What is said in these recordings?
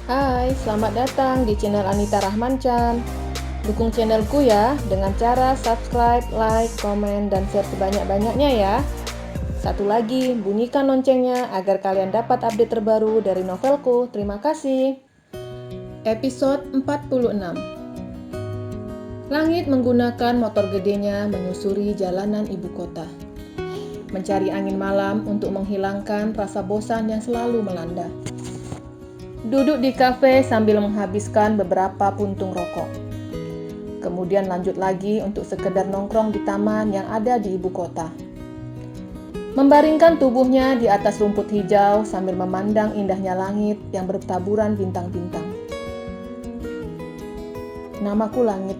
Hai, selamat datang di channel Anita Rahman Chan. Dukung channelku ya dengan cara subscribe, like, komen, dan share sebanyak-banyaknya ya. Satu lagi, bunyikan loncengnya agar kalian dapat update terbaru dari novelku. Terima kasih. Episode 46. Langit menggunakan motor gedenya menyusuri jalanan ibu kota. Mencari angin malam untuk menghilangkan rasa bosan yang selalu melanda. Duduk di kafe sambil menghabiskan beberapa puntung rokok. Kemudian lanjut lagi untuk sekedar nongkrong di taman yang ada di ibu kota. Membaringkan tubuhnya di atas rumput hijau sambil memandang indahnya langit yang bertaburan bintang-bintang. Namaku Langit.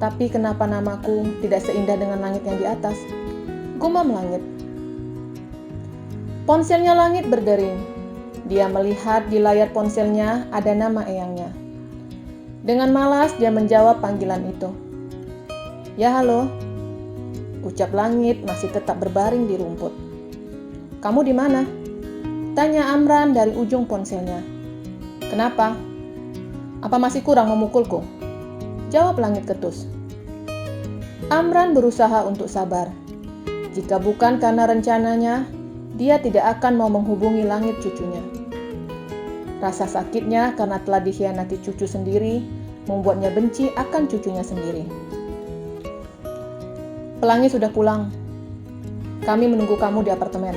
Tapi kenapa namaku tidak seindah dengan langit yang di atas? Gumam Langit. Ponselnya Langit berdering. Dia melihat di layar ponselnya ada nama eyangnya. Dengan malas dia menjawab panggilan itu. Ya halo, ucap Langit masih tetap berbaring di rumput. Kamu di mana? Tanya Amran dari ujung ponselnya. Kenapa? Apa masih kurang memukulku? Jawab Langit ketus. Amran berusaha untuk sabar. Jika bukan karena rencananya, dia tidak akan mau menghubungi Langit cucunya. Rasa sakitnya karena telah dikhianati cucu sendiri membuatnya benci akan cucunya sendiri. Pelangi sudah pulang. Kami menunggu kamu di apartemen.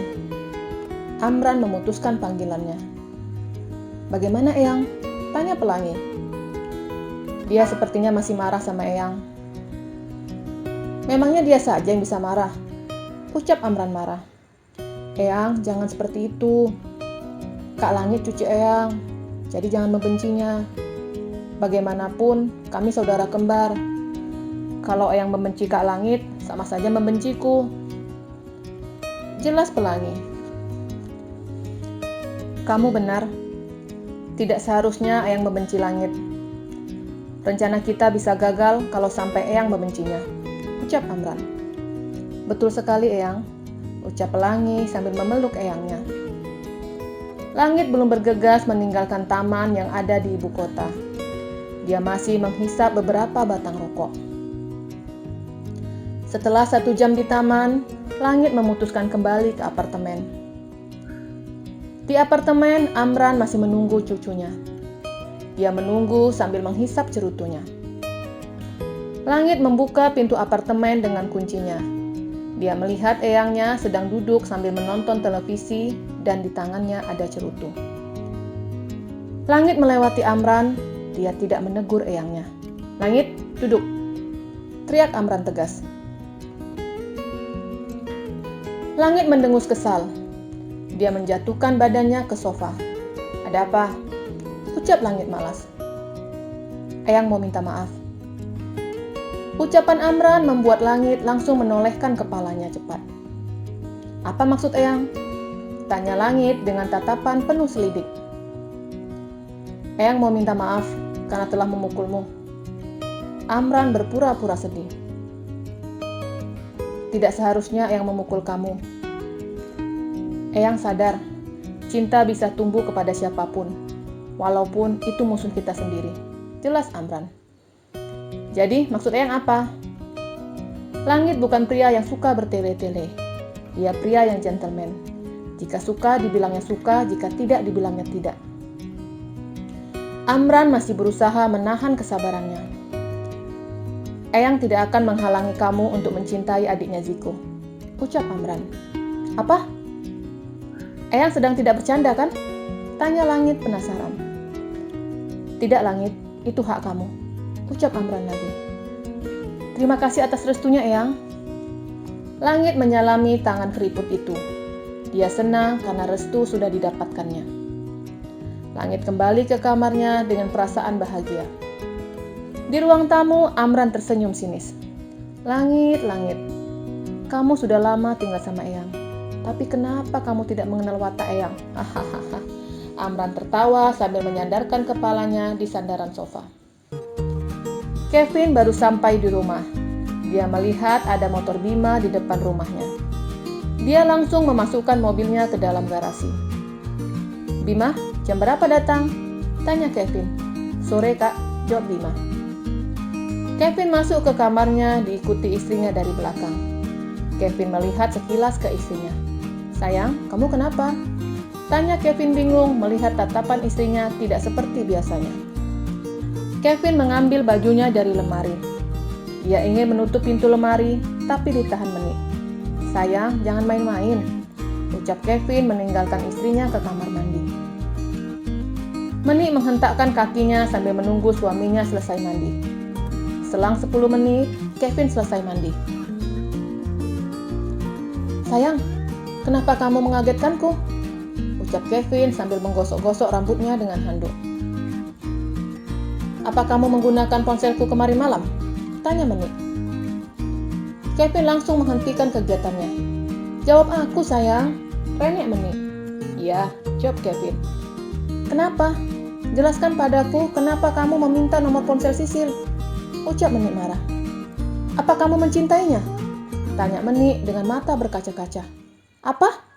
Amran memutuskan panggilannya. Bagaimana Eyang? Tanya Pelangi. Dia sepertinya masih marah sama Eyang. Memangnya dia saja yang bisa marah? Ucap Amran marah. Eyang, jangan seperti itu. Kak Langit cucu Eyang, jadi jangan membencinya. Bagaimanapun, kami saudara kembar. Kalau Eyang membenci Kak Langit, sama saja membenciku. Jelas Pelangi. Kamu benar. Tidak seharusnya Eyang membenci Langit. Rencana kita bisa gagal kalau sampai Eyang membencinya. Ucap Amran. Betul sekali Eyang. Ucap Pelangi sambil memeluk eyangnya. Langit belum bergegas meninggalkan taman yang ada di ibu kota. Dia masih menghisap beberapa batang rokok. Setelah 1 jam di taman, Langit memutuskan kembali ke apartemen. Di apartemen, Amran masih menunggu cucunya. Dia menunggu sambil menghisap cerutunya. Langit membuka pintu apartemen dengan kuncinya. Dia melihat eyangnya sedang duduk sambil menonton televisi dan di tangannya ada cerutu. Langit melewati Amran, dia tidak menegur eyangnya. Langit, duduk. Teriak Amran tegas. Langit mendengus kesal. Dia menjatuhkan badannya ke sofa. Ada apa? Ucap Langit malas. Eyang mau minta maaf. Ucapan Amran membuat Langit langsung menolehkan kepalanya cepat. Apa maksud Eyang? Tanya Langit dengan tatapan penuh selidik. Eyang mau minta maaf karena telah memukulmu. Amran berpura-pura sedih. Tidak seharusnya Eyang memukul kamu. Eyang sadar, cinta bisa tumbuh kepada siapapun, walaupun itu musuh kita sendiri. Jelas Amran. Jadi, maksud Eyang apa? Langit bukan pria yang suka bertele-tele. Dia pria yang gentleman. Jika suka, dibilangnya suka. Jika tidak, dibilangnya tidak. Amran masih berusaha menahan kesabarannya. Eyang tidak akan menghalangi kamu untuk mencintai adiknya Ziko. Ucap Amran. Apa? Eyang sedang tidak bercanda kan? Tanya Langit penasaran. Tidak Langit, itu hak kamu. Ucap Amran lagi. Terima kasih atas restunya, Eyang. Langit menyalami tangan keriput itu. Dia senang karena restu sudah didapatkannya. Langit kembali ke kamarnya dengan perasaan bahagia. Di ruang tamu, Amran tersenyum sinis. Langit, Langit, kamu sudah lama tinggal sama Eyang. Tapi kenapa kamu tidak mengenal watak Eyang? Hahaha. Amran tertawa sambil menyandarkan kepalanya di sandaran sofa. Kevin baru sampai di rumah. Dia melihat ada motor Bima di depan rumahnya. Dia langsung memasukkan mobilnya ke dalam garasi. Bima, jam berapa datang? Tanya Kevin. Sore kak, jawab Bima. Kevin masuk ke kamarnya diikuti istrinya dari belakang. Kevin melihat sekilas ke istrinya. Sayang, kamu kenapa? Tanya Kevin bingung melihat tatapan istrinya tidak seperti biasanya. Kevin mengambil bajunya dari lemari. Dia ingin menutup pintu lemari, tapi ditahan Menik. Sayang, jangan main-main, ucap Kevin meninggalkan istrinya ke kamar mandi. Menik menghentakkan kakinya sambil menunggu suaminya selesai mandi. Selang 10 menit, Kevin selesai mandi. Sayang, kenapa kamu mengagetkanku? Ucap Kevin sambil menggosok-gosok rambutnya dengan handuk. Apa kamu menggunakan ponselku kemarin malam? Tanya Menik. Kevin langsung menghentikan kegiatannya. Jawab aku sayang, renek Menik. Iya, jawab Kevin. Kenapa? Jelaskan padaku kenapa kamu meminta nomor ponsel Sisil, ucap Menik marah. Apa kamu mencintainya? Tanya Menik dengan mata berkaca-kaca. Apa?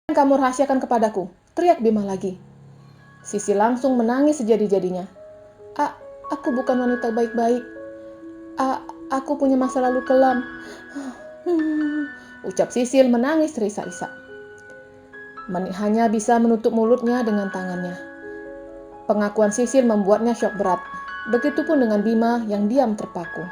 Kamu rahasiakan kepadaku, teriak Bima lagi. Sisi langsung menangis sejadi-jadinya. Aku bukan wanita baik-baik. Aku punya masa lalu kelam. Ucap Sisil menangis risak-risak. Menik hanya bisa menutup mulutnya dengan tangannya. Pengakuan Sisil membuatnya syok berat. Begitupun dengan Bima yang diam terpaku.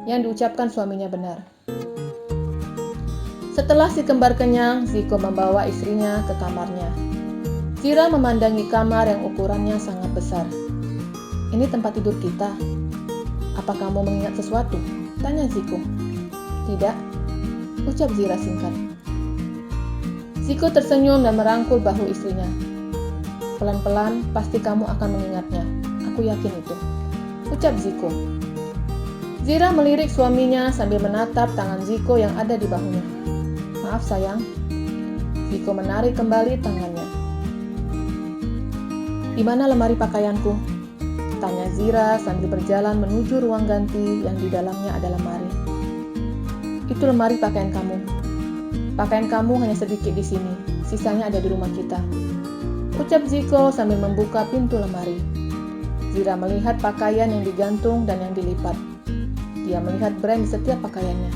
Yang diucapkan suaminya benar. Setelah si kembar kenyang, Ziko membawa istrinya ke kamarnya. Zira memandangi kamar yang ukurannya sangat besar. "Ini tempat tidur kita. Apa kamu mengingat sesuatu?" tanya Ziko. "Tidak," ucap Zira singkat. Ziko tersenyum dan merangkul bahu istrinya. "Pelan-pelan, pasti kamu akan mengingatnya. Aku yakin itu," ucap Ziko. Zira melirik suaminya sambil menatap tangan Ziko yang ada di bahunya. "Maaf sayang." Ziko menarik kembali tangannya. "Di mana lemari pakaianku?" tanya Zira sambil berjalan menuju ruang ganti yang di dalamnya ada lemari. "Itu lemari pakaian kamu. Pakaian kamu hanya sedikit di sini, sisanya ada di rumah kita," ucap Ziko sambil membuka pintu lemari. Zira melihat pakaian yang digantung dan yang dilipat. Dia melihat brand di setiap pakaiannya.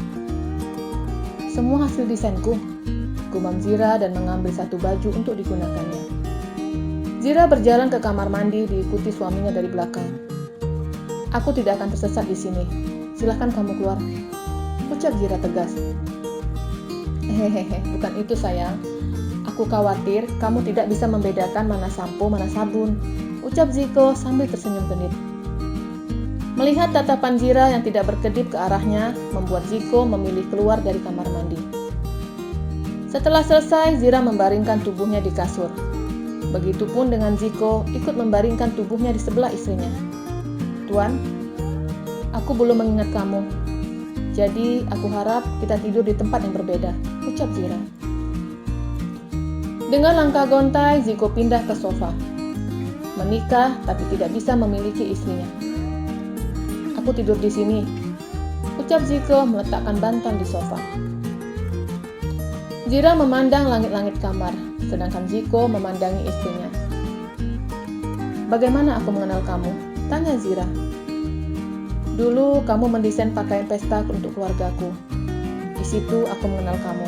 "Semua hasil desainku," gumam Zira dan mengambil satu baju untuk digunakannya. Zira berjalan ke kamar mandi diikuti suaminya dari belakang. "Aku tidak akan tersesat di sini. Silahkan kamu keluar," ucap Zira tegas. "Hehehe, bukan itu sayang. Aku khawatir kamu tidak bisa membedakan mana sampo, mana sabun," ucap Ziko sambil tersenyum genit. Melihat tatapan Zira yang tidak berkedip ke arahnya, membuat Ziko memilih keluar dari kamar mandi. Setelah selesai, Zira membaringkan tubuhnya di kasur. Begitupun dengan Ziko ikut membaringkan tubuhnya di sebelah istrinya. "Tuan, aku belum mengingat kamu. Jadi aku harap kita tidur di tempat yang berbeda," ucap Zira. Dengan langkah gontai, Ziko pindah ke sofa. Menikah tapi tidak bisa memiliki istrinya. "Aku tidur di sini," ucap Ziko meletakkan bantal di sofa. Zira memandang langit-langit kamar, sedangkan Ziko memandangi istrinya. "Bagaimana aku mengenal kamu?" tanya Zira. "Dulu kamu mendesain pakaian pesta untuk keluargaku. Di situ aku mengenal kamu,"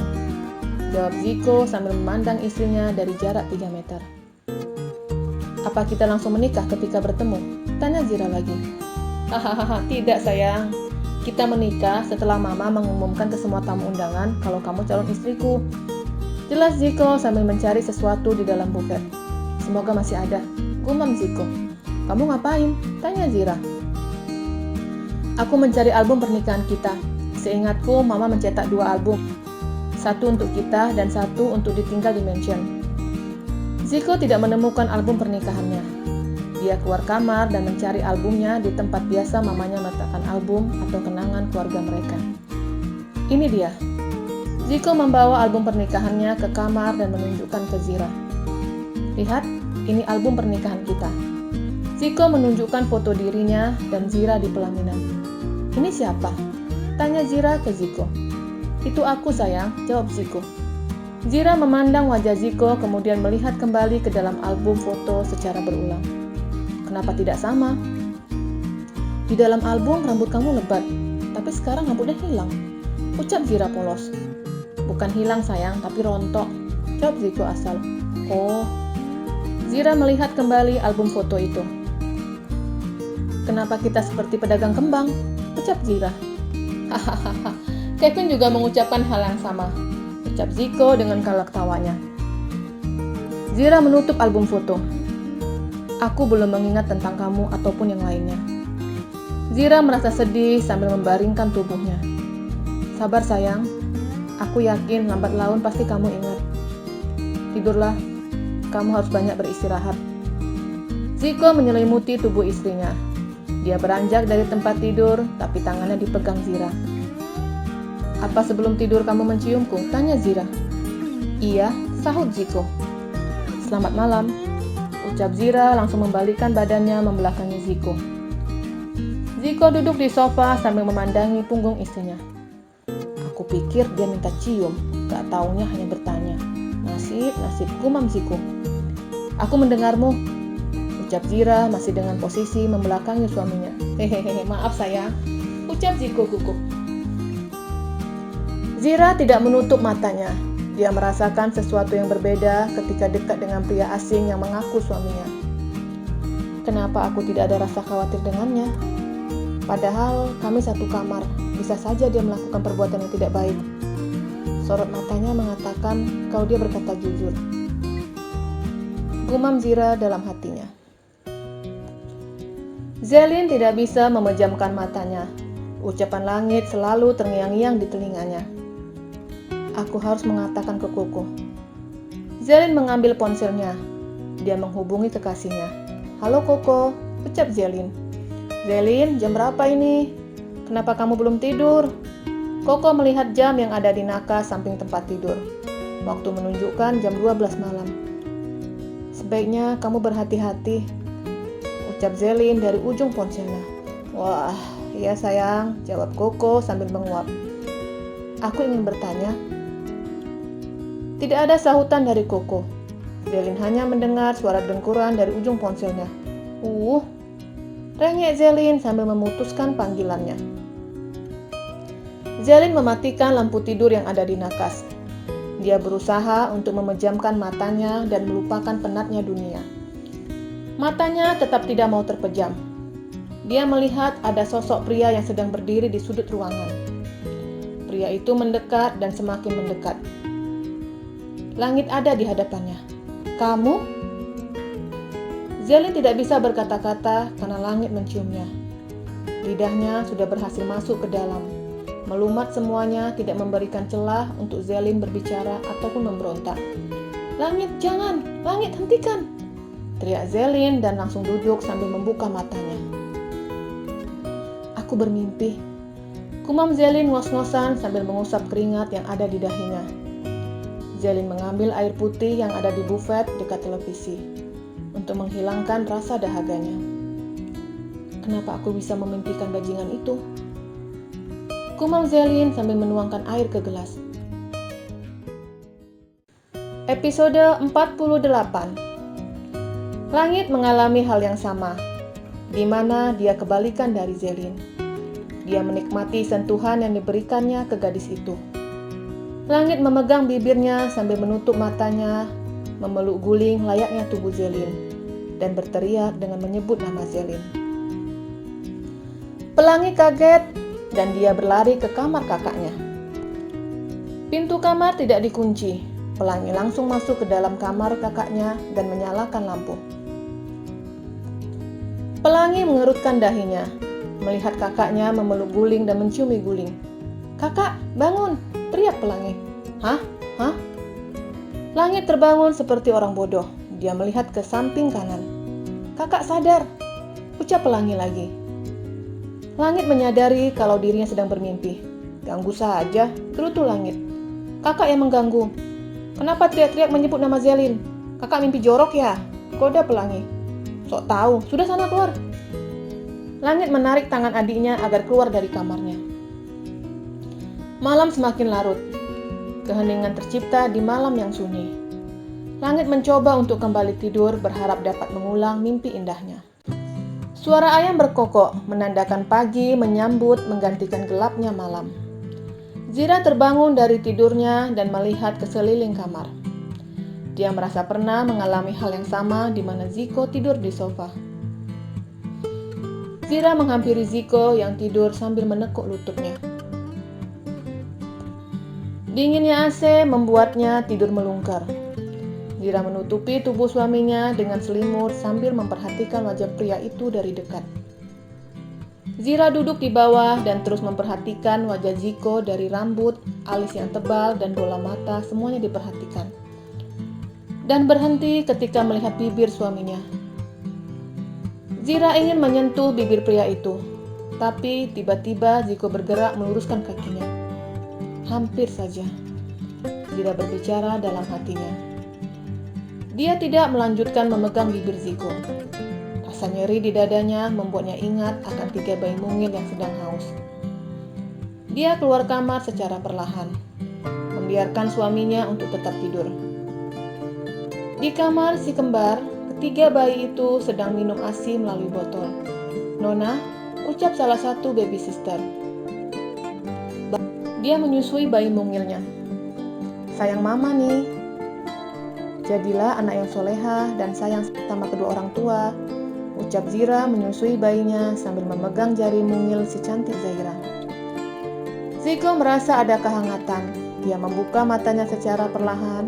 jawab Ziko sambil memandang istrinya dari jarak 3 meter. "Apa kita langsung menikah ketika bertemu?" tanya Zira lagi. "Hahaha, tidak sayang. Kita menikah setelah Mama mengumumkan ke semua tamu undangan kalau kamu calon istriku," jelas Ziko sambil mencari sesuatu di dalam buffet. "Semoga masih ada," gumam Ziko. "Kamu ngapain?" tanya Zira. "Aku mencari album pernikahan kita. Seingatku Mama mencetak 2 album. Satu untuk kita dan satu untuk ditinggal di mansion." Ziko tidak menemukan album pernikahannya. Dia keluar kamar dan mencari albumnya di tempat biasa mamanya meletakkan album atau kenangan keluarga mereka. Ini dia. Ziko membawa album pernikahannya ke kamar dan menunjukkan ke Zira. "Lihat, ini album pernikahan kita." Ziko menunjukkan foto dirinya dan Zira di pelaminan. "Ini siapa?" tanya Zira ke Ziko. "Itu aku sayang," jawab Ziko. Zira memandang wajah Ziko kemudian melihat kembali ke dalam album foto secara berulang. "Kenapa tidak sama? Di dalam album rambut kamu lebat, tapi sekarang rambutnya hilang," ucap Zira polos. "Bukan hilang sayang, tapi rontok," jawab Ziko asal. "Oh." Zira melihat kembali album foto itu. "Kenapa kita seperti pedagang kembang?" ucap Zira. "Hahaha, Kevin juga mengucapkan hal yang sama," ucap Ziko dengan kalak tawanya. Zira menutup album foto. "Aku belum mengingat tentang kamu ataupun yang lainnya." Zira merasa sedih sambil membaringkan tubuhnya. "Sabar sayang, aku yakin lambat laun pasti kamu ingat. Tidurlah, kamu harus banyak beristirahat." Ziko menyelimuti tubuh istrinya. Dia beranjak dari tempat tidur, tapi tangannya dipegang Zira. "Apa sebelum tidur kamu menciumku?" tanya Zira. "Iya," sahut Ziko. "Selamat malam," ucap Zira langsung membalikkan badannya membelakangi Ziko. Ziko duduk di sofa sambil memandangi punggung istrinya. "Aku pikir dia minta cium, gak taunya hanya bertanya. Nasib, gumam Ziko. "Aku mendengarmu," ucap Zira masih dengan posisi membelakangi suaminya. "Hehehe, maaf sayang," ucap Ziko gugup. Zira tidak menutup matanya. Dia merasakan sesuatu yang berbeda ketika dekat dengan pria asing yang mengaku suaminya. "Kenapa aku tidak ada rasa khawatir dengannya?" Padahal kami satu kamar, bisa saja dia melakukan perbuatan yang tidak baik. Sorot matanya mengatakan kalau dia berkata jujur. Gumam Zira dalam hatinya. Zelin tidak bisa memejamkan matanya. Ucapan langit selalu terngiang-ngiang di telinganya. Aku harus mengatakan ke Koko. Zelin mengambil ponselnya. Dia menghubungi kekasihnya. Halo Koko, ucap Zelin. Zelin, jam berapa ini? Kenapa kamu belum tidur? Koko melihat jam yang ada di nakas samping tempat tidur. Waktu menunjukkan jam 12 malam. Sebaiknya kamu berhati-hati, ucap Zelin dari ujung ponselnya. Wah, iya sayang, jawab Koko sambil menguap. Aku ingin bertanya. Tidak ada sahutan dari Koko. Zelin hanya mendengar suara dengkuran dari ujung ponselnya. Rengek Zelin sambil memutuskan panggilannya. Zelin mematikan lampu tidur yang ada di nakas. Dia berusaha untuk memejamkan matanya dan melupakan penatnya dunia. Matanya tetap tidak mau terpejam. Dia melihat ada sosok pria yang sedang berdiri di sudut ruangan. Pria itu mendekat dan semakin mendekat. Langit ada di hadapannya. Kamu? Zelin tidak bisa berkata-kata karena langit menciumnya. Lidahnya sudah berhasil masuk ke dalam. Melumat semuanya tidak memberikan celah untuk Zelin berbicara ataupun memberontak. Langit jangan, langit hentikan, teriak Zelin dan langsung duduk sambil membuka matanya. Aku bermimpi. Kumam Zelin ngos-ngosan sambil mengusap keringat yang ada di dahinya. Zelin mengambil air putih yang ada di bufet dekat televisi untuk menghilangkan rasa dahaganya. Kenapa aku bisa memimpikan bajingan itu? Kumam Zelin sambil menuangkan air ke gelas. Episode 48. Langit mengalami hal yang sama, di mana dia kebalikan dari Zelin. Dia menikmati sentuhan yang diberikannya ke gadis itu. Langit memegang bibirnya sambil menutup matanya, memeluk guling layaknya tubuh Zelin, dan berteriak dengan menyebut nama Zelin. Pelangi kaget dan dia berlari ke kamar kakaknya. Pintu kamar tidak dikunci. Pelangi langsung masuk ke dalam kamar kakaknya dan menyalakan lampu. Pelangi mengerutkan dahinya, melihat kakaknya memeluk guling dan menciumi guling. "Kakak, bangun!" teriak Pelangi. Hah? Langit terbangun seperti orang bodoh. Dia melihat ke samping kanan. "Kakak sadar!" ucap Pelangi lagi. Langit menyadari kalau dirinya sedang bermimpi. "Ganggu saja," gerutu Langit. "Kakak yang mengganggu. Kenapa teriak-teriak menyebut nama Zelin? Kakak mimpi jorok ya?" goda Pelangi. "Sok tahu, sudah sana keluar." Langit menarik tangan adiknya agar keluar dari kamarnya. Malam semakin larut. Keheningan tercipta di malam yang sunyi. Langit mencoba untuk kembali tidur berharap dapat mengulang mimpi indahnya. Suara ayam berkokok menandakan pagi menyambut menggantikan gelapnya malam. Zira terbangun dari tidurnya dan melihat ke seliling kamar. Dia merasa pernah mengalami hal yang sama di mana Ziko tidur di sofa. Zira menghampiri Ziko yang tidur sambil menekuk lututnya. Dinginnya AC membuatnya tidur melungker. Zira menutupi tubuh suaminya dengan selimut sambil memperhatikan wajah pria itu dari dekat. Zira duduk di bawah dan terus memperhatikan wajah Ziko dari rambut, alis yang tebal, dan bola mata semuanya diperhatikan. Dan berhenti ketika melihat bibir suaminya. Zira ingin menyentuh bibir pria itu, tapi tiba-tiba Ziko bergerak meluruskan kakinya. Hampir saja. Zira berbicara dalam hatinya. Dia tidak melanjutkan memegang bibir Ziko. Rasa nyeri di dadanya membuatnya ingat akan 3 bayi mungil yang sedang haus. Dia keluar kamar secara perlahan, membiarkan suaminya untuk tetap tidur. Di kamar si kembar, ketiga bayi itu sedang minum ASI melalui botol. "Nona," ucap salah satu baby sister. Dia menyusui bayi mungilnya. "Sayang mama nih. Jadilah anak yang soleha dan sayang sama kedua orang tua," ucap Zira menyusui bayinya sambil memegang jari mungil si cantik Zaira. Ziko merasa ada kehangatan. Dia membuka matanya secara perlahan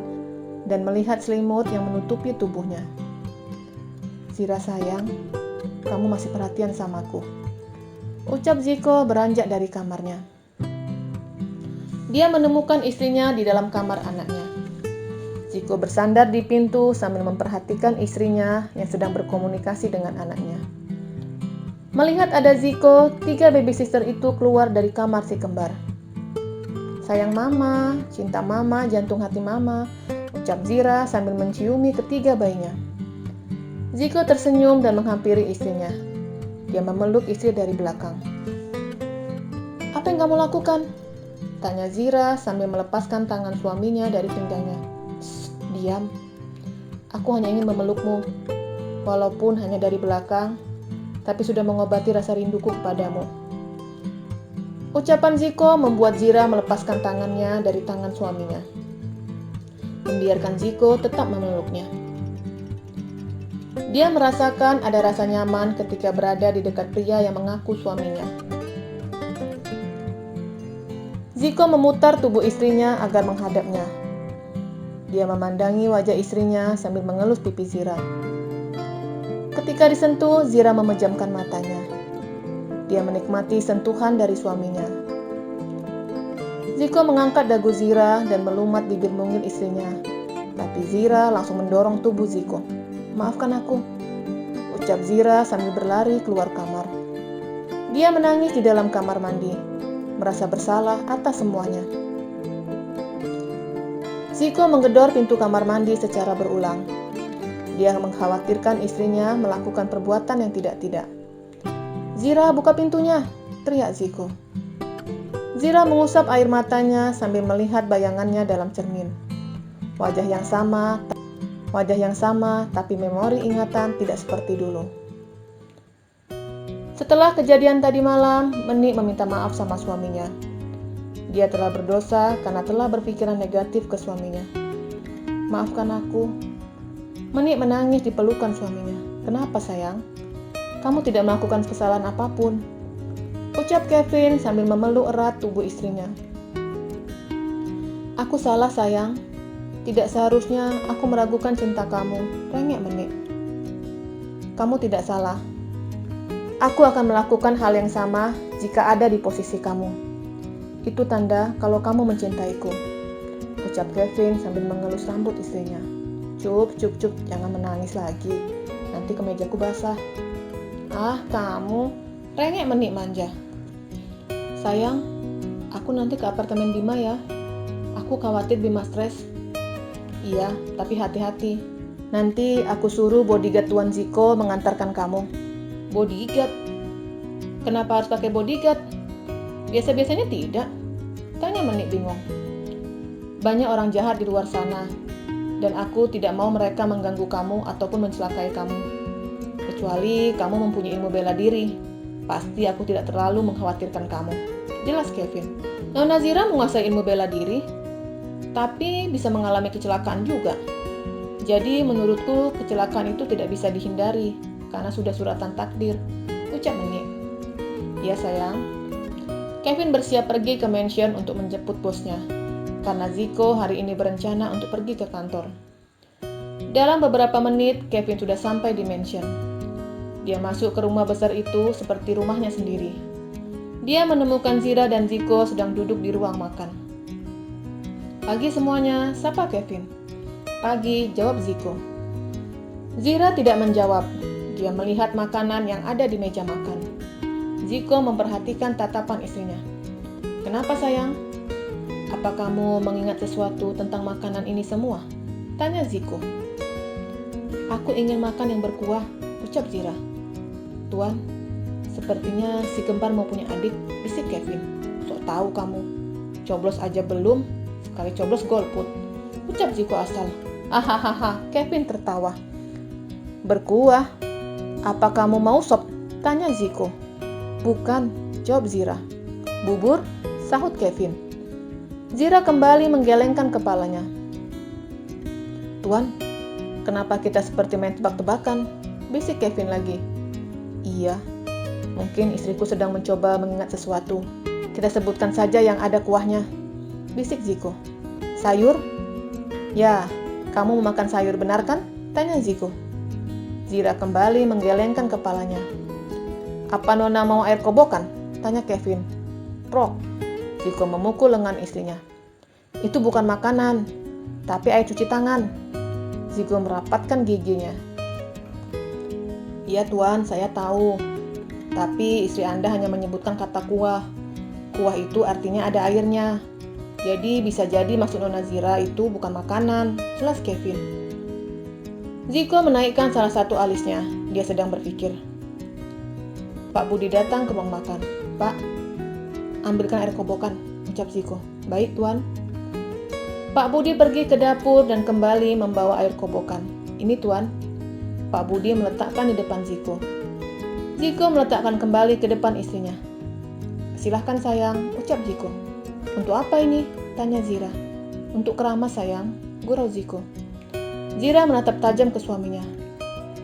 dan melihat selimut yang menutupi tubuhnya. Zira sayang, kamu masih perhatian samaku, ucap Ziko beranjak dari kamarnya. Dia menemukan istrinya di dalam kamar anaknya. Ziko bersandar di pintu sambil memperhatikan istrinya yang sedang berkomunikasi dengan anaknya. Melihat ada Ziko, 3 baby sister itu keluar dari kamar si kembar. Sayang mama, cinta mama, jantung hati mama, ucap Zira sambil menciumi ketiga bayinya. Ziko tersenyum dan menghampiri istrinya. Dia memeluk istri dari belakang. Apa yang kamu lakukan? Tanya Zira sambil melepaskan tangan suaminya dari pinggangnya. Diam. Aku hanya ingin memelukmu. Walaupun hanya dari belakang, tapi sudah mengobati rasa rinduku kepadamu. Ucapan Ziko membuat Zira melepaskan tangannya dari tangan suaminya. Membiarkan Ziko tetap memeluknya. Dia merasakan ada rasa nyaman ketika berada di dekat pria yang mengaku suaminya. Ziko memutar tubuh istrinya agar menghadapnya. Dia memandangi wajah istrinya sambil mengelus pipi Zira. Ketika disentuh, Zira memejamkan matanya. Dia menikmati sentuhan dari suaminya. Ziko mengangkat dagu Zira dan melumat bibir mungil istrinya. Tapi Zira langsung mendorong tubuh Ziko. Maafkan aku, ucap Zira sambil berlari keluar kamar. Dia menangis di dalam kamar mandi, merasa bersalah atas semuanya. Ziko menggedor pintu kamar mandi secara berulang. Dia mengkhawatirkan istrinya melakukan perbuatan yang tidak-tidak. Zira, buka pintunya, teriak Ziko. Zira mengusap air matanya sambil melihat bayangannya dalam cermin. Wajah yang sama, tapi memori ingatan tidak seperti dulu. Setelah kejadian tadi malam, Menik meminta maaf sama suaminya. Dia telah berdosa karena telah berpikiran negatif ke suaminya. Maafkan aku. Menik menangis di pelukan suaminya. Kenapa sayang? Kamu tidak melakukan kesalahan apapun, ucap Kevin sambil memeluk erat tubuh istrinya. Aku salah sayang. Tidak seharusnya aku meragukan cinta kamu, rengek Menik. Kamu tidak salah. Aku akan melakukan hal yang sama jika ada di posisi kamu. Itu tanda kalau kamu mencintaiku, ucap Kevin sambil mengelus rambut istrinya. Cup, jangan menangis lagi. Nanti kemejaku basah. Ah, kamu, rengek Menik manja. Sayang, aku nanti ke apartemen Bima ya. Aku khawatir Bima stres. Iya, tapi hati-hati. Nanti aku suruh bodyguard Tuan Ziko mengantarkan kamu. Bodyguard? Kenapa harus pakai bodyguard? Biasa-biasanya tidak, tanya Menik bingung. Banyak orang jahat di luar sana, dan aku tidak mau mereka mengganggu kamu ataupun mencelakai kamu. Kecuali kamu mempunyai ilmu bela diri, pasti aku tidak terlalu mengkhawatirkan kamu. Jelas Kevin. Nona Zira menguasai ilmu bela diri, tapi bisa mengalami kecelakaan juga. Jadi menurutku kecelakaan itu tidak bisa dihindari, karena sudah suratan takdir, ucap Menik. Iya sayang. Kevin bersiap pergi ke mansion untuk menjemput bosnya, karena Ziko hari ini berencana untuk pergi ke kantor. Dalam beberapa menit, Kevin sudah sampai di mansion. Dia masuk ke rumah besar itu seperti rumahnya sendiri. Dia menemukan Zira dan Ziko sedang duduk di ruang makan. Pagi semuanya, sapa Kevin. Pagi, jawab Ziko. Zira tidak menjawab. Dia melihat makanan yang ada di meja makan. Ziko memperhatikan tatapan istrinya. Kenapa sayang? Apa kamu mengingat sesuatu tentang makanan ini semua? Tanya Ziko. Aku ingin makan yang berkuah, ucap Zira. Tuan, sepertinya si kembar mau punya adik, bisik Kevin. Sok tahu kamu. Coblos aja belum, sekali coblos golput, ucap Ziko asal. Hahaha, Kevin tertawa. Berkuah? Apa kamu mau sop? Tanya Ziko. Bukan, jawab Zira. Bubur? Sahut Kevin. Zira kembali menggelengkan kepalanya. Tuan, kenapa kita seperti main tebak-tebakan? Bisik Kevin lagi. Iya, mungkin istriku sedang mencoba mengingat sesuatu. Kita sebutkan saja yang ada kuahnya, bisik Ziko. Sayur? Ya, kamu memakan sayur benar kan? Tanya Ziko. Zira kembali menggelengkan kepalanya. Apa Nona mau air kobokan? Tanya Kevin. Prok. Ziko memukul lengan istrinya. Itu bukan makanan, tapi air cuci tangan. Ziko merapatkan giginya. Iya Tuan, saya tahu. Tapi istri Anda hanya menyebutkan kata kuah. Kuah itu artinya ada airnya. Jadi bisa jadi maksud Nona Zira itu bukan makanan, jelas Kevin. Ziko menaikkan salah satu alisnya. Dia sedang berpikir. Pak Budi datang ke ruang makan. Pak, ambilkan air kobokan, ucap Ziko. Baik Tuan. Pak Budi pergi ke dapur dan kembali membawa air kobokan. Ini Tuan. Pak Budi meletakkan di depan Ziko. Ziko meletakkan kembali ke depan istrinya. Silahkan sayang, ucap Ziko. Untuk apa ini? Tanya Zira. Untuk keramas sayang, gurau Ziko. Zira menatap tajam ke suaminya.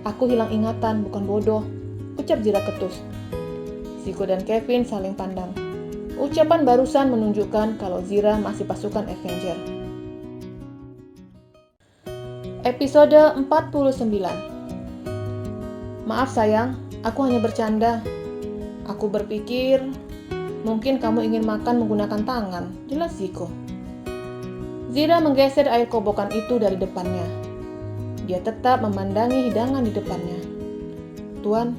Aku hilang ingatan, bukan bodoh, ucap Zira ketus. Ziko dan Kevin saling pandang. Ucapan barusan menunjukkan kalau Zira masih pasukan Avenger. Episode 49. Maaf sayang, aku hanya bercanda. Aku berpikir mungkin kamu ingin makan menggunakan tangan, jelas Ziko. Zira menggeser air kobokan itu dari depannya. Dia tetap memandangi hidangan di depannya. Tuan,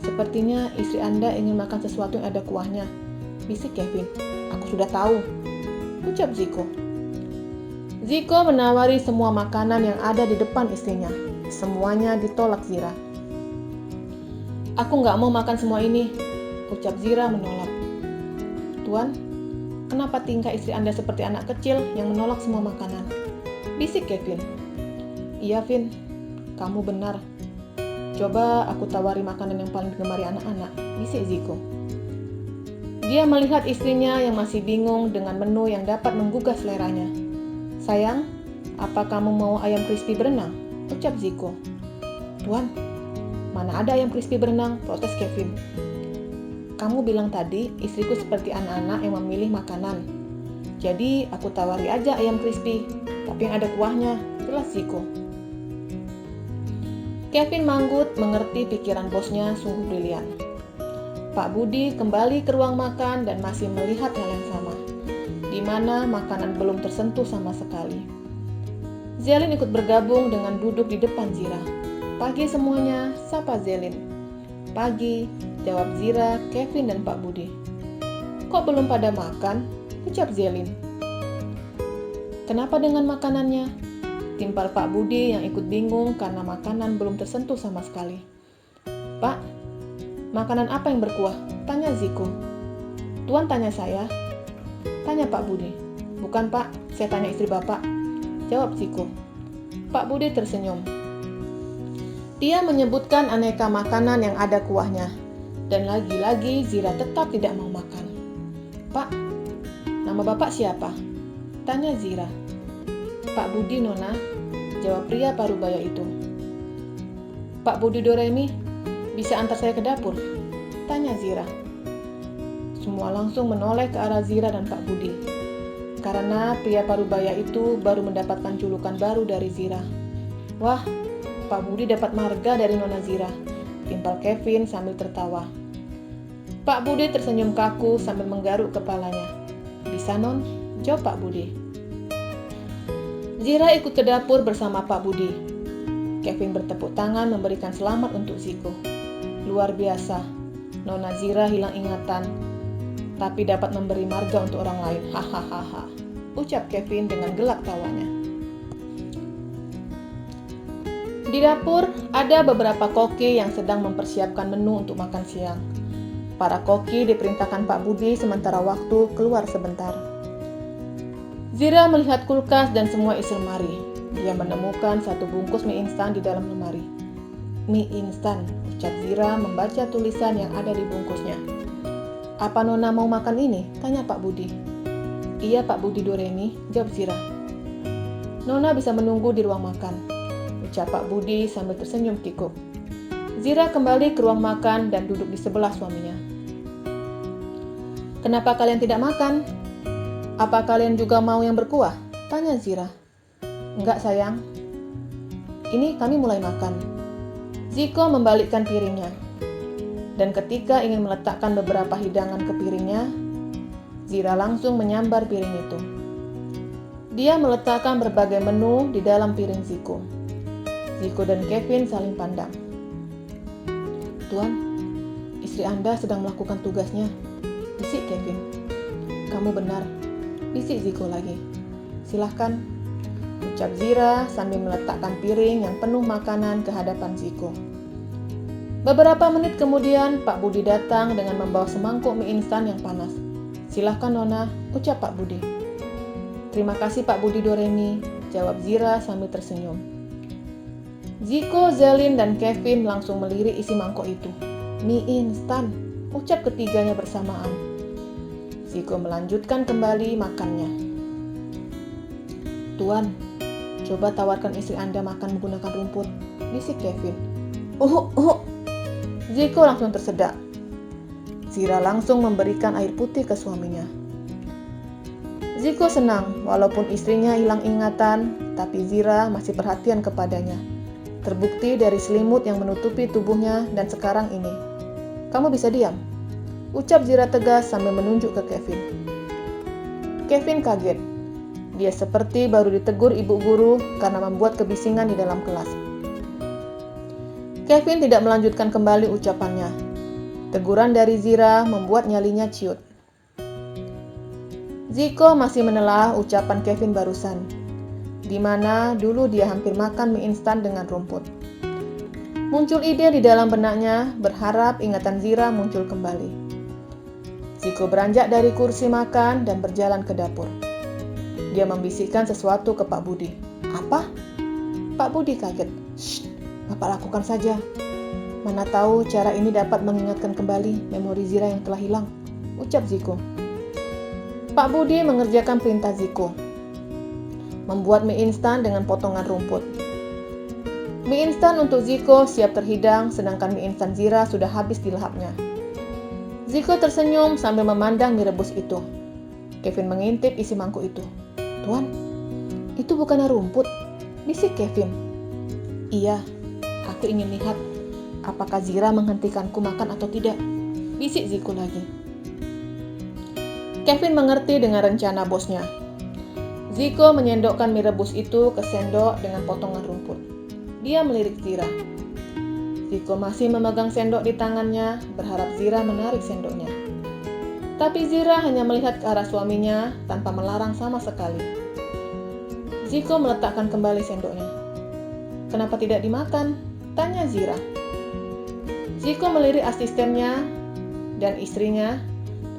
sepertinya istri Anda ingin makan sesuatu yang ada kuahnya, bisik Kevin. Aku sudah tahu, ucap Ziko. Ziko menawari semua makanan yang ada di depan istrinya. Semuanya ditolak Zira. Aku nggak mau makan semua ini, ucap Zira menolak. Tuan, kenapa tingkah istri Anda seperti anak kecil yang menolak semua makanan? Bisik Kevin. Iya Vin, kamu benar. Coba aku tawari makanan yang paling digemari anak-anak, bisik Ziko. Dia melihat istrinya yang masih bingung dengan menu yang dapat menggugah seleranya. Sayang, apa kamu mau ayam crispy berenang? Ucap Ziko. Tuan, mana ada ayam crispy berenang? Protes Kevin. Kamu bilang tadi istriku seperti anak-anak yang memilih makanan. Jadi aku tawari aja ayam crispy, tapi yang ada kuahnya, jelas Ziko. Kevin Manggut mengerti pikiran bosnya sungguh brilian. Pak Budi kembali ke ruang makan dan masih melihat hal yang sama, di mana makanan belum tersentuh sama sekali. Zelin ikut bergabung dengan duduk di depan Zira. Pagi semuanya, sapa Zelin. Pagi, jawab Zira, Kevin, dan Pak Budi. Kok belum pada makan? Ucap Zelin. Kenapa dengan makanannya? Timpal Pak Budi yang ikut bingung karena makanan belum tersentuh sama sekali. Pak, makanan apa yang berkuah? Tanya Ziko. Tuan tanya saya? Tanya Pak Budi. Bukan Pak, saya tanya istri Bapak. Jawab Ziko. Pak Budi tersenyum. Dia menyebutkan aneka makanan yang ada kuahnya. Dan lagi-lagi Zira tetap tidak mau makan. Pak, nama Bapak siapa? Tanya Zira. Pak Budi Nona, jawab pria parubaya itu. Pak Budi Doremi, bisa antar saya ke dapur? Tanya Zira. Semua langsung menoleh ke arah Zira dan Pak Budi. Karena pria parubaya itu baru mendapatkan julukan baru dari Zira. Wah, Pak Budi dapat marga dari Nona Zira, timpal Kevin sambil tertawa. Pak Budi tersenyum kaku sambil menggaruk kepalanya. Bisa Non? Jawab Pak Budi. Zira ikut ke dapur bersama Pak Budi. Kevin bertepuk tangan memberikan selamat untuk Ziko. Luar biasa, Nona Zira hilang ingatan, tapi dapat memberi marga untuk orang lain. Hahaha, ucap Kevin dengan gelak tawanya. Di dapur, ada beberapa koki yang sedang mempersiapkan menu untuk makan siang. Para koki diperintahkan Pak Budi sementara waktu keluar sebentar. Zira melihat kulkas dan semua isi lemari. Dia menemukan satu bungkus mie instan di dalam lemari. Mie instan, ucap Zira membaca tulisan yang ada di bungkusnya. Apa Nona mau makan ini? Tanya Pak Budi. Iya Pak Budi Doremi, jawab Zira. Nona bisa menunggu di ruang makan, ucap Pak Budi sambil tersenyum kikuk. Zira kembali ke ruang makan dan duduk di sebelah suaminya. "Kenapa kalian tidak makan? Apa kalian juga mau yang berkuah?" tanya Zira. "Enggak sayang, ini kami mulai makan." Ziko membalikkan piringnya. Dan ketika ingin meletakkan beberapa hidangan ke piringnya, Zira langsung menyambar piring itu. Dia meletakkan berbagai menu di dalam piring Ziko. Ziko dan Kevin saling pandang. "Tuan, istri Anda sedang melakukan tugasnya," bisik Kevin. "Kamu benar," bisik Ziko lagi. "Silahkan," ucap Zira sambil meletakkan piring yang penuh makanan ke hadapan Ziko. Beberapa menit kemudian, Pak Budi datang dengan membawa semangkuk mie instan yang panas. "Silahkan Nona," ucap Pak Budi. "Terima kasih Pak Budi Doremi," jawab Zira sambil tersenyum. Ziko, Zelin, dan Kevin langsung melirik isi mangkok itu. "Mie instan," ucap ketiganya bersamaan. Ziko melanjutkan kembali makannya. "Tuan, coba tawarkan istri Anda makan menggunakan rumput," bisik Kevin. Ziko langsung tersedak. Zira langsung memberikan air putih ke suaminya. Ziko senang walaupun istrinya hilang ingatan, tapi Zira masih perhatian kepadanya. Terbukti dari selimut yang menutupi tubuhnya dan sekarang ini. "Kamu bisa diam," ucap Zira tegas sambil menunjuk ke Kevin. Kevin kaget. Dia seperti baru ditegur ibu guru karena membuat kebisingan di dalam kelas. Kevin tidak melanjutkan kembali ucapannya. Teguran dari Zira membuat nyalinya ciut. Ziko masih menelaah ucapan Kevin barusan, di mana dulu dia hampir makan mie instan dengan rumput. Muncul ide di dalam benaknya, berharap ingatan Zira muncul kembali. Ziko beranjak dari kursi makan dan berjalan ke dapur. Dia membisikkan sesuatu ke Pak Budi. "Apa?" Pak Budi kaget. "Shh, Bapak lakukan saja. Mana tahu cara ini dapat mengingatkan kembali memori Zira yang telah hilang," ucap Ziko. Pak Budi mengerjakan perintah Ziko. Membuat mie instan dengan potongan rumput. Mie instan untuk Ziko siap terhidang, sedangkan mie instan Zira sudah habis dilahapnya. Ziko tersenyum sambil memandang mie rebus itu. Kevin mengintip isi mangkuk itu. "Tuan, itu bukannya rumput?" bisik Kevin. "Iya, aku ingin lihat apakah Zira menghentikanku makan atau tidak," bisik Ziko lagi. Kevin mengerti dengan rencana bosnya. Ziko menyendokkan mie rebus itu ke sendok dengan potongan rumput. Dia melirik Zira. Ziko masih memegang sendok di tangannya, berharap Zira menarik sendoknya. Tapi Zira hanya melihat ke arah suaminya tanpa melarang sama sekali. Ziko meletakkan kembali sendoknya. "Kenapa tidak dimakan?" tanya Zira. Ziko melirik asistennya dan istrinya,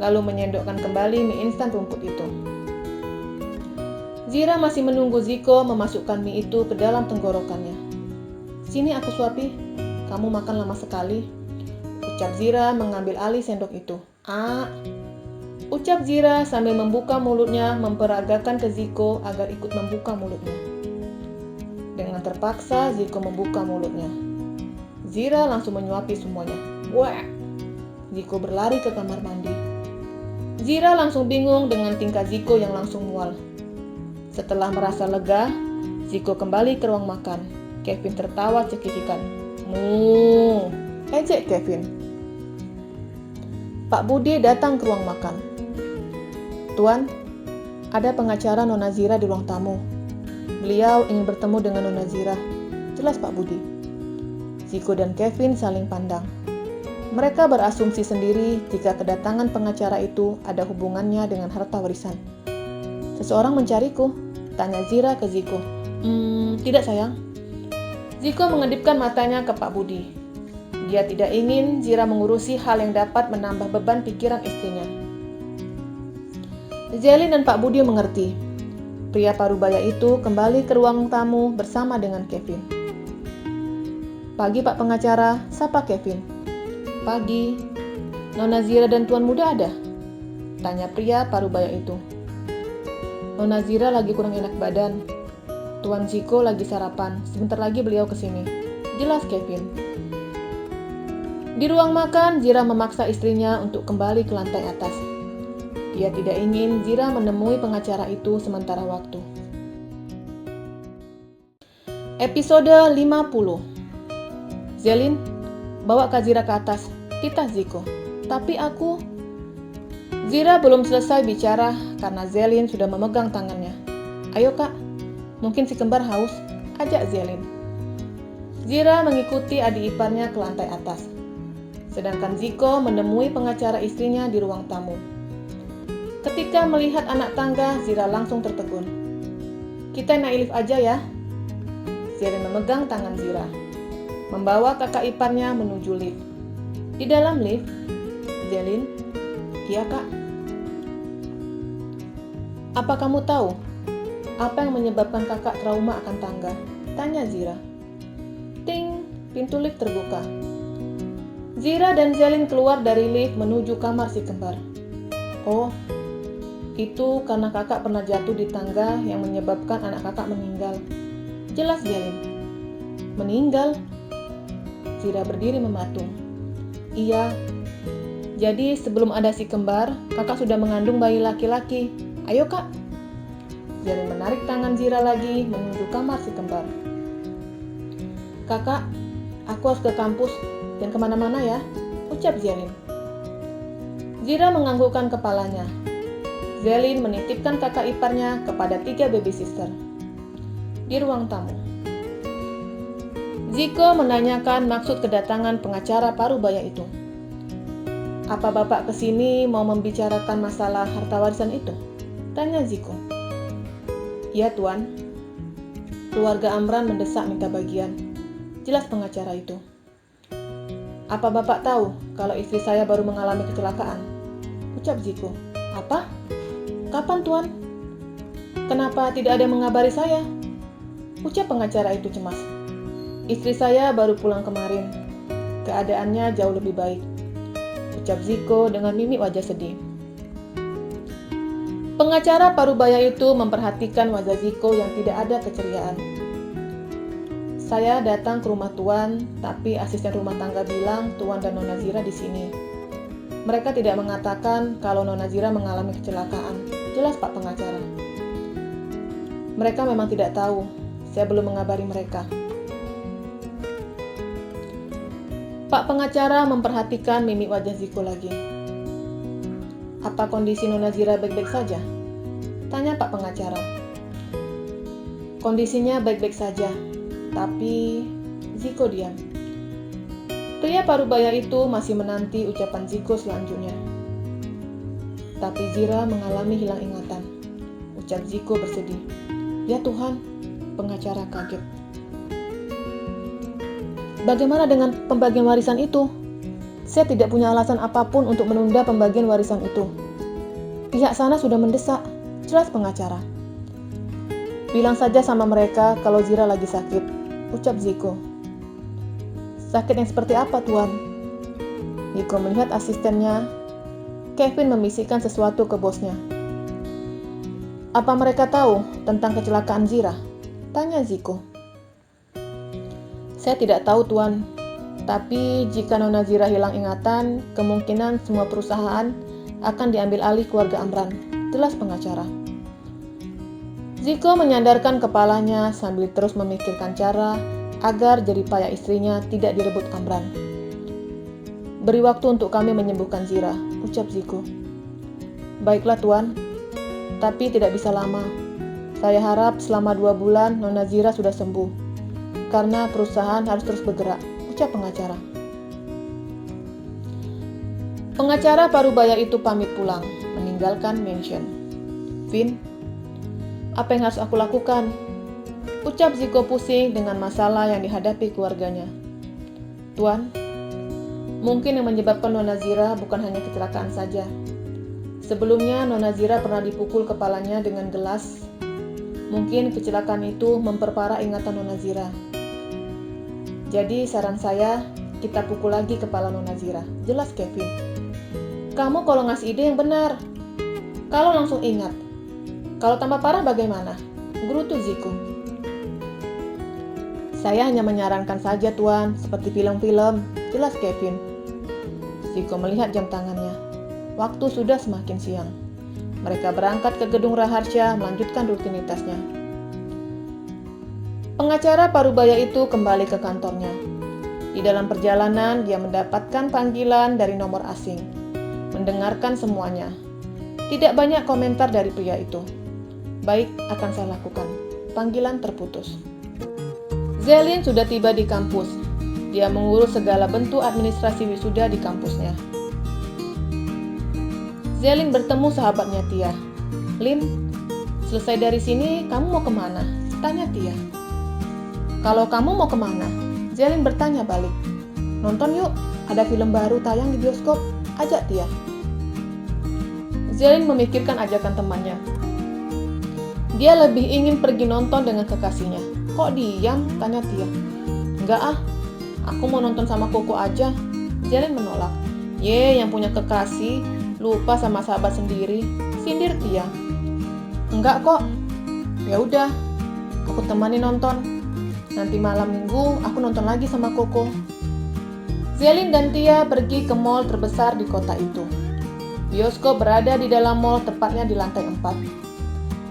lalu menyendokkan kembali mie instan rumput itu. Zira masih menunggu Ziko memasukkan mie itu ke dalam tenggorokannya. "Sini aku suapi, kamu makan lama sekali," ucap Zira mengambil alih sendok itu. "Ah," ucap Zira sambil membuka mulutnya memperagakan ke Ziko agar ikut membuka mulutnya. Dengan terpaksa Ziko membuka mulutnya. Zira langsung menyuapi semuanya. "Wah!" Ziko berlari ke kamar mandi. Zira langsung bingung dengan tingkah Ziko yang langsung mual. Setelah merasa lega, Ziko kembali ke ruang makan. Kevin tertawa cekikikan. "Mu," ejek Kevin. Pak Budi datang ke ruang makan. "Tuan, ada pengacara Nona Zira di ruang tamu. Beliau ingin bertemu dengan Nona Zira," jelas Pak Budi. Ziko dan Kevin saling pandang. Mereka berasumsi sendiri jika kedatangan pengacara itu ada hubungannya dengan harta warisan. "Seseorang mencariku," tanya Zira ke Ziko. Tidak sayang." Ziko mengedipkan matanya ke Pak Budi. Dia tidak ingin Zira mengurusi hal yang dapat menambah beban pikiran istrinya. Zelin dan Pak Budi mengerti. Pria parubaya itu kembali ke ruang tamu bersama dengan Kevin. "Pagi Pak pengacara," sapa Kevin. "Pagi. Nona Zira dan Tuan Muda ada?" tanya pria parubaya itu. "Nona Zira lagi kurang enak badan. Tuan Ziko lagi sarapan, sebentar lagi beliau kesini," jelas Kevin. Di ruang makan, Zira memaksa istrinya untuk kembali ke lantai atas. Dia tidak ingin Zira menemui pengacara itu sementara waktu. Episode 50. Zelin, bawa Kak Zira ke atas, titah Ziko. Tapi aku... Zira belum selesai bicara karena Zelin sudah memegang tangannya. Ayo kak, mungkin si kembar haus, ajak Zelin. Zira mengikuti adik iparnya ke lantai atas. Sedangkan Ziko menemui pengacara istrinya di ruang tamu. Ketika melihat anak tangga, Zira langsung tertegun. Kita naik lift aja ya. Zelin memegang tangan Zira, membawa kakak iparnya menuju lift. Di dalam lift, Zelin, iya kak. Apa kamu tahu apa yang menyebabkan kakak trauma akan tangga? Tanya Zira. Ting, pintu lift terbuka. Zira dan Zelin keluar dari lift menuju kamar si kembar. Oh, itu karena kakak pernah jatuh di tangga yang menyebabkan anak kakak meninggal. Jelas Zelin. Meninggal? Zira berdiri mematung. Iya. Jadi sebelum ada si kembar, kakak sudah mengandung bayi laki-laki. Ayo kak. Zelin menarik tangan Zira lagi menuju kamar si kembar. Kakak, aku harus ke kampus dan kemana-mana ya, ucap Zelin. Zira menganggukkan kepalanya. Zelin menitipkan kakak iparnya kepada 3 baby sister. Di ruang tamu, Ziko menanyakan maksud kedatangan pengacara Parubaya itu. Apa bapak kesini mau membicarakan masalah harta warisan itu? Tanya Ziko. Ya tuan, keluarga Amran mendesak minta bagian. Jelas pengacara itu. Apa bapak tahu kalau istri saya baru mengalami kecelakaan? Ucap Ziko. Apa? Kapan tuan? Kenapa tidak ada yang mengabari saya? Ucap pengacara itu cemas. Istri saya baru pulang kemarin. Keadaannya jauh lebih baik. Ucap Ziko dengan mimik wajah sedih. Pengacara Parubaya itu memperhatikan wajah Ziko yang tidak ada keceriaan. Saya datang ke rumah tuan, tapi asisten rumah tangga bilang tuan dan Nona Zira di sini. Mereka tidak mengatakan kalau Nona Zira mengalami kecelakaan. Jelas Pak Pengacara. Mereka memang tidak tahu. Saya belum mengabari mereka. Pak Pengacara memperhatikan mimik wajah Ziko lagi. Apa kondisi Nona Zira baik-baik saja? Tanya Pak Pengacara. Kondisinya baik-baik saja, tapi Ziko diam. Pria Parubaya itu masih menanti ucapan Ziko selanjutnya. Tapi Zira mengalami hilang ingatan. Ucap Ziko bersedih. Ya Tuhan, pengacara kaget. Bagaimana dengan pembagian warisan itu? Saya tidak punya alasan apapun untuk menunda pembagian warisan itu. Pihak sana sudah mendesak, jelas pengacara. Bilang saja sama mereka kalau Zira lagi sakit, ucap Ziko. Sakit yang seperti apa, Tuan? Ziko melihat asistennya. Kevin membisikkan sesuatu ke bosnya. Apa mereka tahu tentang kecelakaan Zira? Tanya Ziko. Saya tidak tahu, Tuan. Tapi jika Nona Zira hilang ingatan, kemungkinan semua perusahaan akan diambil alih keluarga Amran. Jelas pengacara. Ziko menyandarkan kepalanya sambil terus memikirkan cara agar jeripaya istrinya tidak direbut Amran. Beri waktu untuk kami menyembuhkan Zira, ucap Ziko. Baiklah Tuan, tapi tidak bisa lama. Saya harap selama 2 bulan Nona Zira sudah sembuh, karena perusahaan harus terus bergerak, ucap pengacara. Pengacara Parubaya itu pamit pulang, meninggalkan mansion. Vin, apa yang harus aku lakukan? Ucap Ziko pusing dengan masalah yang dihadapi keluarganya. Tuan, mungkin yang menyebabkan Nona Zira bukan hanya kecelakaan saja. Sebelumnya Nona Zira pernah dipukul kepalanya dengan gelas. Mungkin kecelakaan itu memperparah ingatan Nona Zira. Jadi saran saya, kita pukul lagi kepala Nona Zira. Jelas Kevin. Kamu kalau ngasih ide yang benar. Kalau langsung ingat. Kalau tambah parah bagaimana? Gerutu Ziko. Saya hanya menyarankan saja Tuan, seperti film-film. Jelas Kevin. Ziko melihat jam tangannya. Waktu sudah semakin siang. Mereka berangkat ke gedung Raharsha melanjutkan rutinitasnya. Pengacara Parubaya itu kembali ke kantornya. Di dalam perjalanan, dia mendapatkan panggilan dari nomor asing. Mendengarkan semuanya. Tidak banyak komentar dari pria itu. Baik, akan saya lakukan. Panggilan terputus. Zelin sudah tiba di kampus. Dia mengurus segala bentuk administrasi wisuda di kampusnya. Zelin bertemu sahabatnya Tia. "Lin, selesai dari sini, kamu mau kemana?" tanya Tia. "Kalau kamu mau kemana?" Zelin bertanya balik. "Nonton yuk, ada film baru tayang di bioskop," ajak Tia. Zelin memikirkan ajakan temannya. Dia lebih ingin pergi nonton dengan kekasihnya. "Kok diam?" tanya Tia. "Enggak ah, aku mau nonton sama Koko aja." Zelin menolak. Yang punya kekasih, lupa sama sahabat sendiri," sindir Tia. "Enggak kok. Ya udah, aku temani nonton. Nanti malam minggu aku nonton lagi sama Koko." Zelin dan Tia pergi ke mall terbesar di kota itu. Bioskop berada di dalam mall, tepatnya di lantai 4.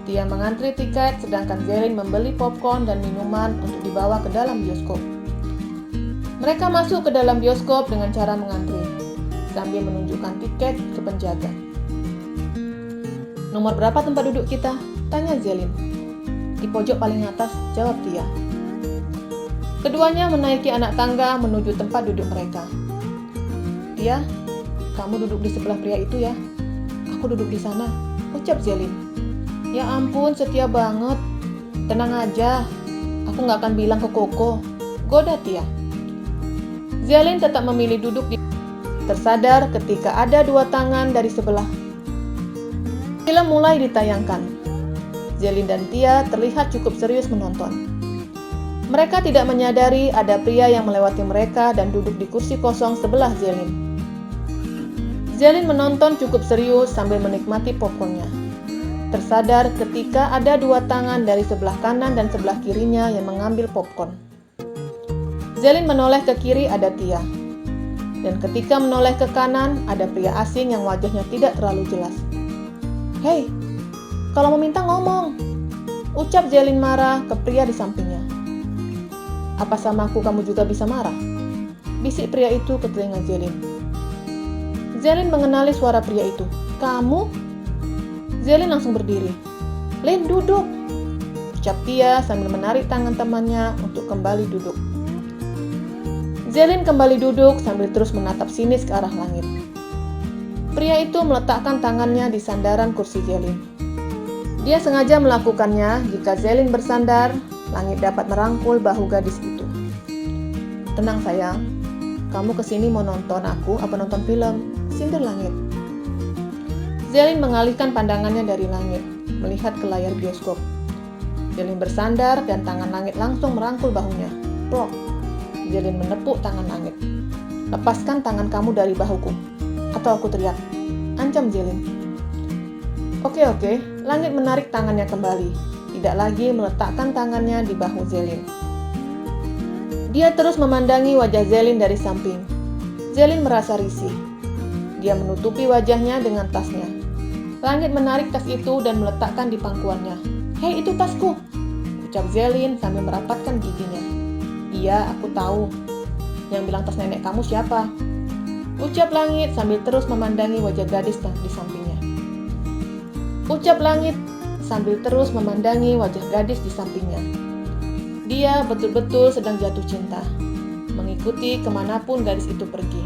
Tia mengantri tiket, sedangkan Zelin membeli popcorn dan minuman untuk dibawa ke dalam bioskop. Mereka masuk ke dalam bioskop dengan cara mengantri, sambil menunjukkan tiket ke penjaga. "Nomor berapa tempat duduk kita?" tanya Zelin. "Di pojok paling atas," jawab Tia. Keduanya menaiki anak tangga menuju tempat duduk mereka. "Tia, kamu duduk di sebelah pria itu ya. Aku duduk di sana," ucap Zelin. "Ya ampun, setia banget. Tenang aja, aku gak akan bilang ke Koko," goda Tia. Zelin tetap memilih duduk di tersadar ketika ada dua tangan dari sebelah. Film mulai ditayangkan. Zelin dan Tia terlihat cukup serius menonton. Mereka tidak menyadari ada pria yang melewati mereka dan duduk di kursi kosong sebelah Zelin. Zelin menonton cukup serius sambil menikmati popcornnya. Tersadar ketika ada dua tangan dari sebelah kanan dan sebelah kirinya yang mengambil popcorn. Zelin menoleh ke kiri, ada Tia. Dan ketika menoleh ke kanan, ada pria asing yang wajahnya tidak terlalu jelas. "Hei, kalau mau minta ngomong," ucap Zelin marah ke pria di sampingnya. "Apa sama aku kamu juga bisa marah?" bisik pria itu ke telinga Zelin. Zelin mengenali suara pria itu. "Kamu?" Zelin langsung berdiri. "Lin, duduk," ucap Tia sambil menarik tangan temannya untuk kembali duduk. Zelin kembali duduk sambil terus menatap sinis ke arah langit. Pria itu meletakkan tangannya di sandaran kursi Zelin. Dia sengaja melakukannya jika Zelin bersandar, langit dapat merangkul bahu gadis itu. "Tenang sayang, kamu kesini mau nonton aku apa nonton film?" sindir langit. Zelin mengalihkan pandangannya dari langit, melihat ke layar bioskop. Zelin bersandar dan tangan langit langsung merangkul bahunya. "Plok!" Zelin menepuk tangan langit. "Lepaskan tangan kamu dari bahuku, atau aku teriak," ancam Zelin. Oke, langit menarik tangannya kembali, tidak lagi meletakkan tangannya di bahu Zelin. Dia terus memandangi wajah Zelin dari samping. Zelin merasa risih. Dia menutupi wajahnya dengan tasnya. Langit menarik tas itu dan meletakkan di pangkuannya. "Hei, itu tasku," ucap Zelin sambil merapatkan giginya. "Iya, aku tahu. Yang bilang tas nenek kamu siapa?" ucap langit sambil terus memandangi wajah gadis di sampingnya. Dia betul-betul sedang jatuh cinta, mengikuti kemanapun gadis itu pergi.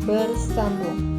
Bersambung.